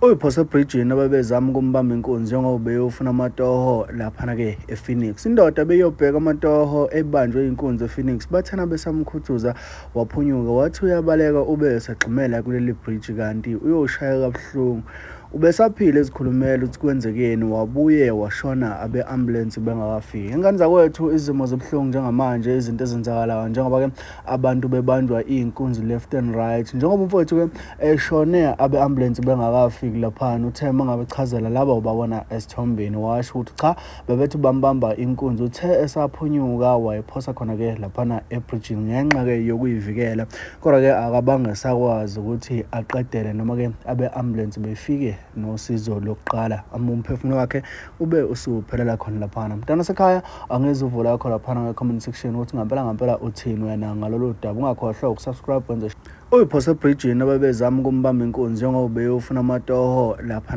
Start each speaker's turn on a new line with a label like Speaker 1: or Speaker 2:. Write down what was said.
Speaker 1: Uyiphosa ebridgini ababezama ukumbamba inkunzi njengoba beyofuna amatoho laphana-ke ePhoenix. Indoda beyobheka amatoho ebanjwe inkunzi ePhoenix bathana besamkhuthuza waphunyuka wathi uyabaleka ube esagxumela kuleli bridge kanti uyoshaya kabuhlungu. Ubesaphila ezikhulumela ukuthi kwenzekeni wabuye washona abe-ambulance bengakafiki. Ingane zakwethu izimo zibuhlungu njengamanje izinto ezenzakalayo njengoba-ke abantu bebanjwa iy'nkunzi left and right. Njengoba umfowethu-ke eshone abe-ambulance bengakafiki laphana uthe mangabe echazela laba ubabona esithombeni washo ukuthi cha bebethi bambamba inkunzi uthe esaphunyuka wayephosa khona-ke laphana ebridgini ngenxa-ke yokuyivikela kodwa-ke akabange sakwazi ukuthi aqedele noma-ke abe-ambulance befike nosizo lokuqala umphefumulo wakhe ube usuphelela khona laphana. Mntana sekhaya angeze uvula yakho laphana nge-comment section ukuthi ngampela uthini wena ngalolu daba. Ungakhohlwa ukusubscribe wenze uyiphosa ebridgini ababezama ukumbamba inkunzi njengoba beyofuna amatoho lapha.